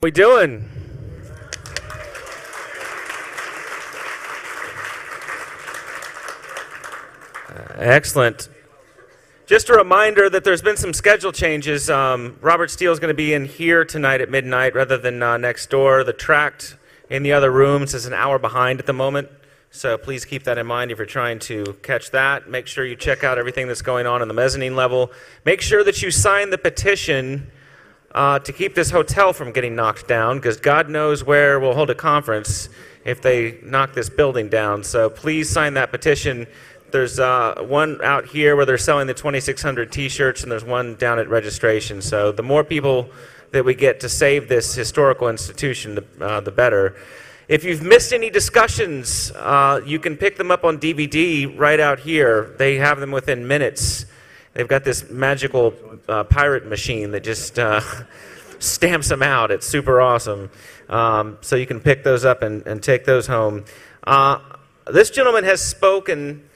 We doing? Excellent. Just a reminder that there's been some schedule changes. Robert Steele is going to be in here tonight at midnight rather than next door. The tract in the other rooms is an hour behind at the moment, so please keep that in mind if you're trying to catch that. Make sure you check out everything that's going on in the mezzanine level. Make sure that you sign the petition to keep this hotel from getting knocked down, because God knows where we'll hold a conference if they knock this building down. So please sign that petition. There's one out here where they're selling the 2,600 T-shirts, and there's one down at registration. So the more people that we get to save this historical institution, the better. If you've missed any discussions, you can pick them up on DVD right out here. They have them within minutes. They've got this magical pirate machine that just stamps them out. It's super awesome. So you can pick those up and take those home. This gentleman has spoken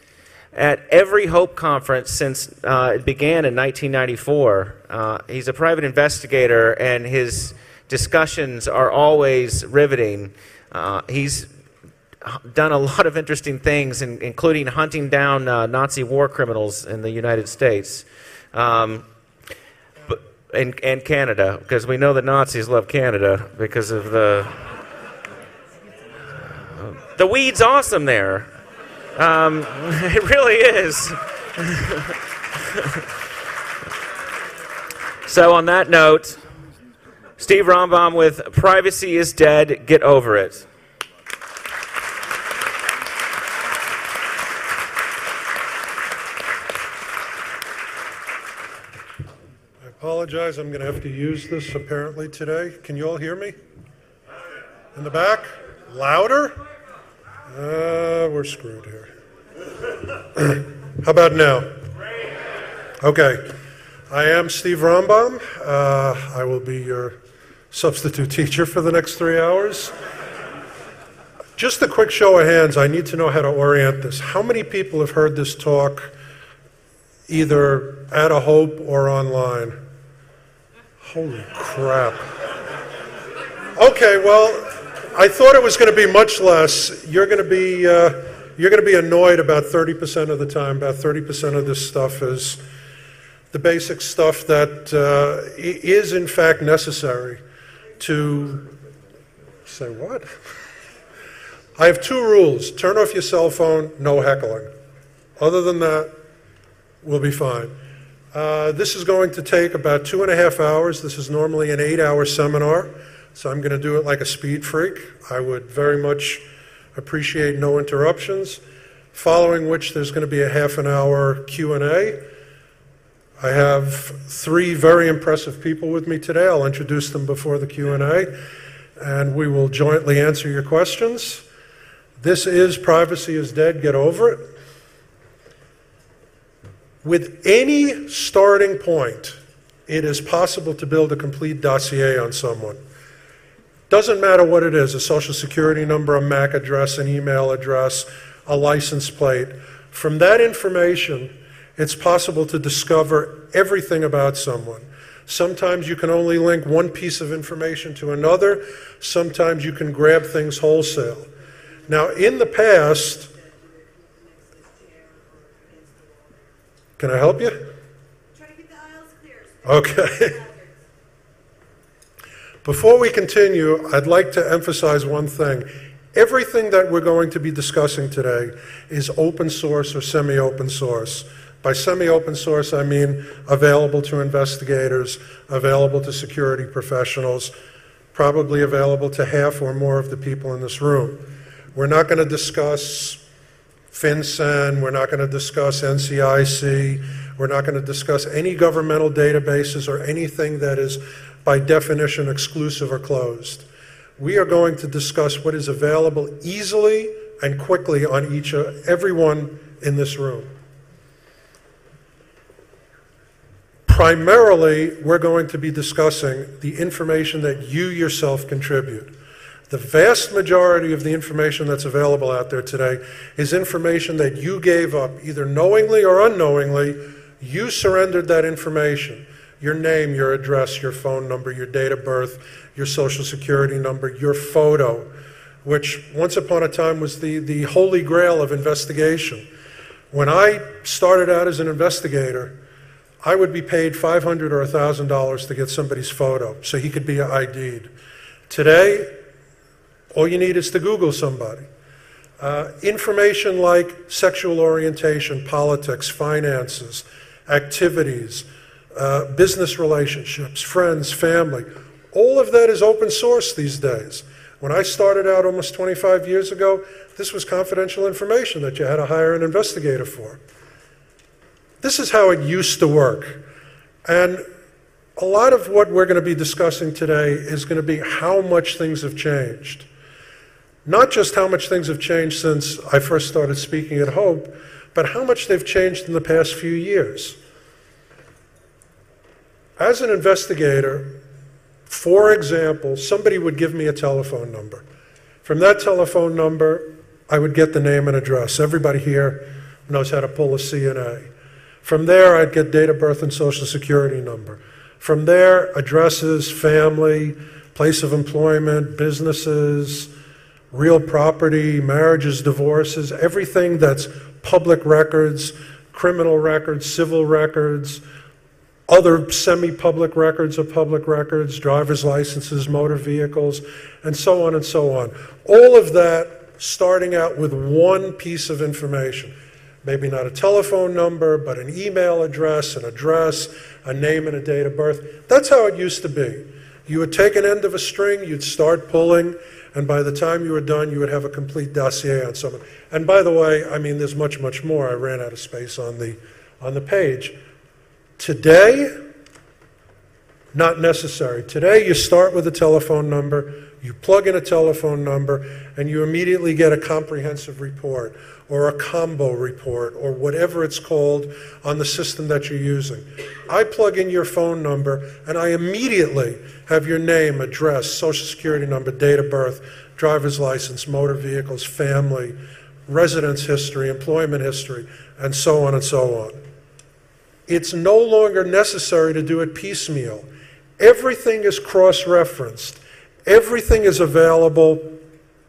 at every Hope Conference since it began in 1994. He's a private investigator, and his discussions are always riveting. He's done a lot of interesting things, including hunting down Nazi war criminals in the United States and Canada, because we know the Nazis love Canada because of the weed's awesome there. It really is. So on that note, Steve Rambam with Privacy is Dead, Get Over It. I apologize, I'm going to have to use this apparently today. Can you all hear me? In the back? Louder? We're screwed here. How about now? Okay. I am Steve Rambam. I will be your substitute teacher for the next 3 hours. Just a quick show of hands. I need to know how to orient this. How many people have heard this talk either at a Hope or online? Holy crap. Okay, well, I thought it was going to be much less. You're going to be annoyed about 30% of the time. About 30% of this stuff is the basic stuff that is in fact necessary to say what? I have 2 rules. Turn off your cell phone, no heckling. Other than that, we'll be fine. This is going to take about 2.5 hours. This is normally an 8-hour seminar, so I'm going to do it like a speed freak. I would very much appreciate no interruptions, following which there's going to be a half-an-hour Q&A. I have 3 very impressive people with me today. I'll introduce them before the Q&A, and we will jointly answer your questions. This is Privacy is Dead, Get Over It. With any starting point, it is possible to build a complete dossier on someone. Doesn't matter what it is, a social security number, a MAC address, an email address, a license plate. From that information, it's possible to discover everything about someone. Sometimes you can only link one piece of information to another. Sometimes you can grab things wholesale. Now, in the past, can I help you? Try to keep the aisles clear. Okay. Before we continue, I'd like to emphasize one thing. Everything that we're going to be discussing today is open source or semi-open source. By semi-open source, I mean available to investigators, available to security professionals, probably available to half or more of the people in this room. We're not going to discuss FinCEN, we're not going to discuss NCIC, we're not going to discuss any governmental databases or anything that is by definition exclusive or closed. We are going to discuss what is available easily and quickly on everyone in this room. Primarily, we're going to be discussing the information that you yourself contribute. The vast majority of the information that's available out there today is information that you gave up, either knowingly or unknowingly. You surrendered that information. your name, your address, your phone number, your date of birth, your social security number, your photo, which once upon a time was the holy grail of investigation. When I started out as an investigator, I would be paid $500 or $1,000 to get somebody's photo so he could be ID'd. Today, all you need is to Google somebody. Information like sexual orientation, politics, finances, activities, business relationships, friends, family, all of that is open source these days. When I started out almost 25 years ago, this was confidential information that you had to hire an investigator for. This is how it used to work. And a lot of what we're going to be discussing today is going to be how much things have changed. Not just how much things have changed since I first started speaking at Hope, but how much they've changed in the past few years. As an investigator, for example, somebody would give me a telephone number. From that telephone number, I would get the name and address. Everybody here knows how to pull a CNA. From there, I'd get date of birth and social security number. From there, addresses, family, place of employment, businesses, real property, marriages, divorces, everything that's public records, criminal records, civil records, other semi-public records or public records, driver's licenses, motor vehicles, and so on and so on. All of that starting out with one piece of information. Maybe not a telephone number, but an email address, a name and a date of birth. That's how it used to be. You would take an end of a string, you'd start pulling, and by the time you were done, you would have a complete dossier on someone. And by the way, I mean, there's much, much more. I ran out of space on the page. Today, not necessary. Today, you start with a telephone number, you plug in a telephone number, and you immediately get a comprehensive report or a combo report or whatever it's called on the system that you're using. I plug in your phone number, and I immediately have your name, address, social security number, date of birth, driver's license, motor vehicles, family, residence history, employment history, and so on and so on. It's no longer necessary to do it piecemeal. Everything is cross-referenced. Everything is available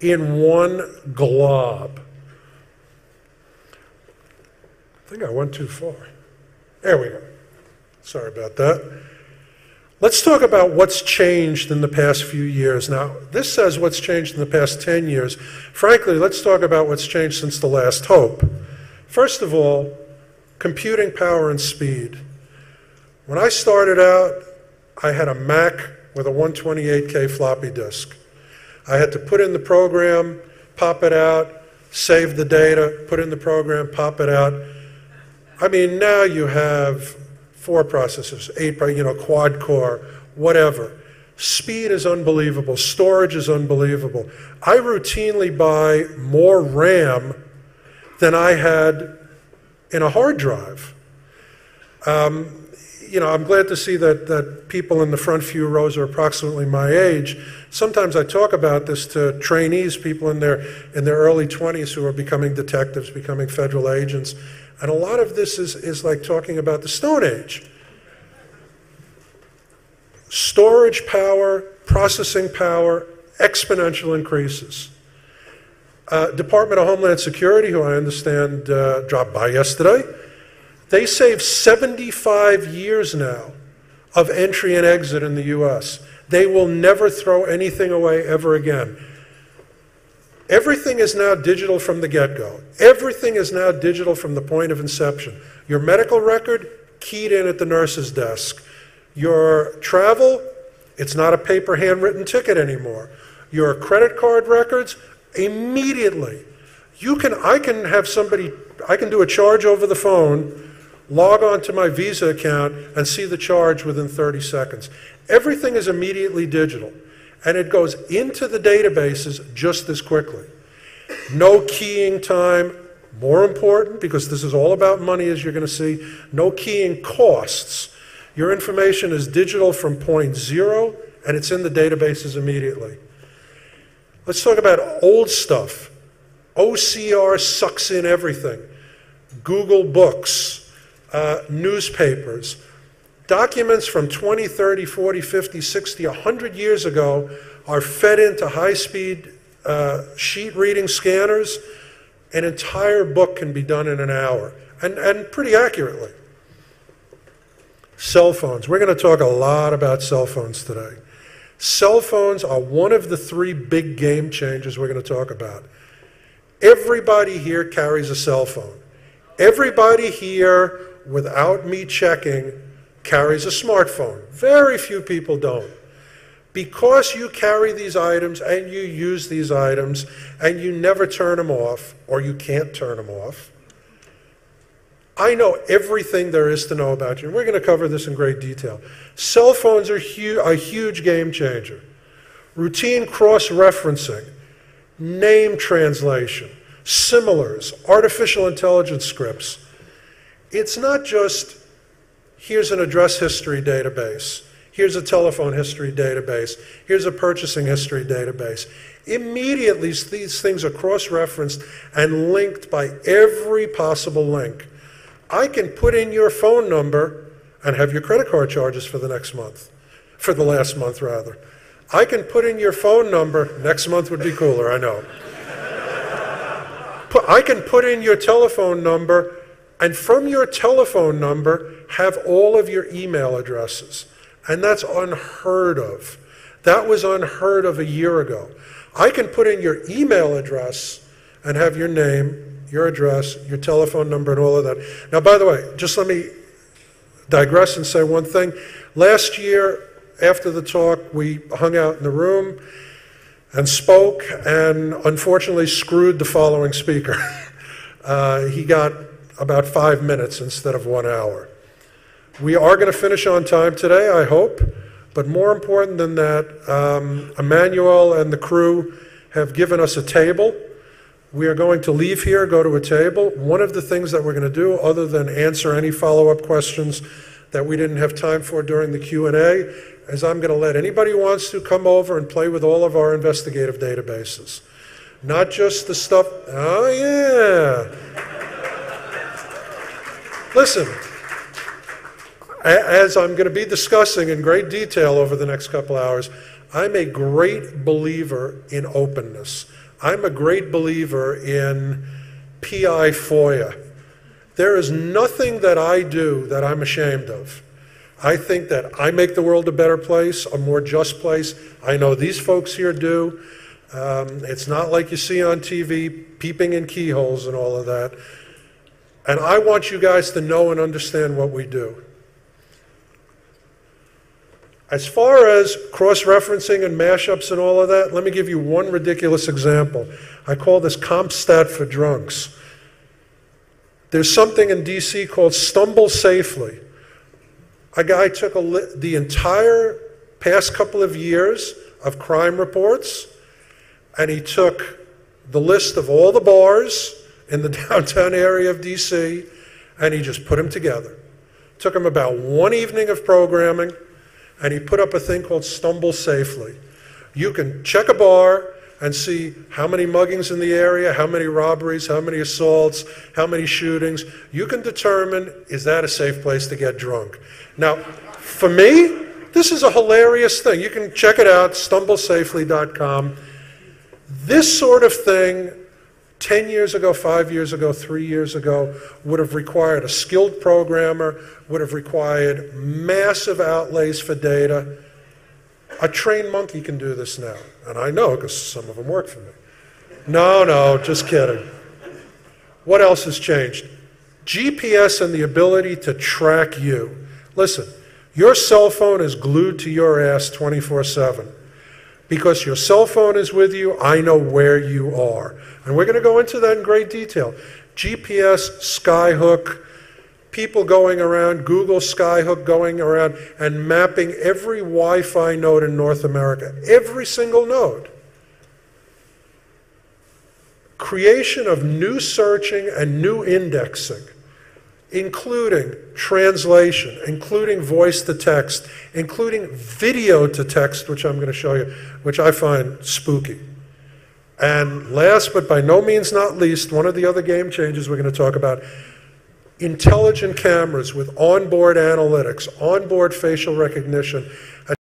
in one glob. I think I went too far. There we go. Sorry about that. Let's talk about what's changed in the past few years. Now, this says what's changed in the past 10 years. Frankly, let's talk about what's changed since the last Hope. First of all, computing power and speed. When I started out, I had a Mac with a 128K floppy disk. I had to put in the program, pop it out, save the data, put in the program, pop it out. I mean, now you have 4 processors, 8, quad core, whatever. Speed is unbelievable. Storage is unbelievable. I routinely buy more RAM than I had in a hard drive. I'm glad to see that people in the front few rows are approximately my age. Sometimes I talk about this to trainees, people in their early 20s who are becoming detectives, becoming federal agents. And a lot of this is like talking about the Stone Age. Storage power, processing power, exponential increases. Department of Homeland Security, who I understand dropped by yesterday, they save 75 years now of entry and exit in the U.S. They will never throw anything away ever again. Everything is now digital from the get-go. Everything is now digital from the point of inception. Your medical record, keyed in at the nurse's desk. Your travel, it's not a paper handwritten ticket anymore. Your credit card records, immediately. I can do a charge over the phone, log on to my Visa account, and see the charge within 30 seconds. Everything is immediately digital, and it goes into the databases just as quickly. No keying time. More important, because this is all about money, as you're going to see, no keying costs. Your information is digital from point 0, and it's in the databases immediately. Let's talk about old stuff. OCR sucks in everything. Google Books, newspapers. Documents from 20, 30, 40, 50, 60, 100 years ago are fed into high-speed sheet reading scanners. An entire book can be done in an hour, and pretty accurately. Cell phones. We're going to talk a lot about cell phones today. Cell phones are one of the three big game changers we're going to talk about. Everybody here carries a cell phone. Everybody here, without me checking, carries a smartphone. Very few people don't. Because you carry these items and you use these items and you never turn them off, or you can't turn them off, I know everything there is to know about you. And we're going to cover this in great detail. Cell phones are a huge game changer. Routine cross-referencing, name translation, similars, artificial intelligence scripts. It's not just, here's an address history database. Here's a telephone history database. Here's a purchasing history database. Immediately, these things are cross-referenced and linked by every possible link. I can put in your phone number and have your credit card charges for the next month, for the last month, rather. I can put in your phone number. Next month would be cooler, I know. I can put in your telephone number, and from your telephone number, have all of your email addresses. And that's unheard of. That was unheard of a year ago. I can put in your email address and have your name, your address, your telephone number, and all of that. Now, by the way, just let me digress and say one thing. Last year, after the talk, we hung out in the room and spoke, and unfortunately screwed the following speaker. He got about 5 minutes instead of 1 hour. We are going to finish on time today, I hope, but more important than that, Emmanuel and the crew have given us a table. We are going to leave here, go to a table. One of the things that we're going to do, other than answer any follow-up questions that we didn't have time for during the Q&A, is I'm going to let anybody who wants to come over and play with all of our investigative databases. Not just the stuff, oh yeah. Listen, as I'm going to be discussing in great detail over the next couple hours, I'm a great believer in openness. I'm a great believer in PI FOIA. There is nothing that I do that I'm ashamed of. I think that I make the world a better place, a more just place. I know these folks here do. It's not like you see on TV, peeping in keyholes and all of that. And I want you guys to know and understand what we do. As far as cross-referencing and mashups and all of that, let me give you one ridiculous example. I call this CompStat for drunks. There's something in DC called Stumble Safely. A guy took the entire past couple of years of crime reports, and he took the list of all the bars in the downtown area of DC, and he just put them together. Took him about one evening of programming, and he put up a thing called Stumble Safely. You can check a bar and see how many muggings in the area, how many robberies, how many assaults, how many shootings. You can determine, is that a safe place to get drunk? Now, for me, this is a hilarious thing. You can check it out, stumblesafely.com. This sort of thing, 10 years ago, 5 years ago, 3 years ago, would have required a skilled programmer, would have required massive outlays for data. A trained monkey can do this now. And I know, because some of them work for me. No, just kidding. What else has changed? GPS and the ability to track you. Listen, your cell phone is glued to your ass 24/7. Because your cell phone is with you, I know where you are. And we're going to go into that in great detail. GPS, Skyhook, people going around, Google Skyhook going around and mapping every Wi-Fi node in North America, every single node. Creation of new searching and new indexing, including translation, including voice to text, including video to text, which I'm going to show you, which I find spooky. And last but by no means not least, one of the other game changers we're going to talk about, intelligent cameras with onboard analytics, onboard facial recognition,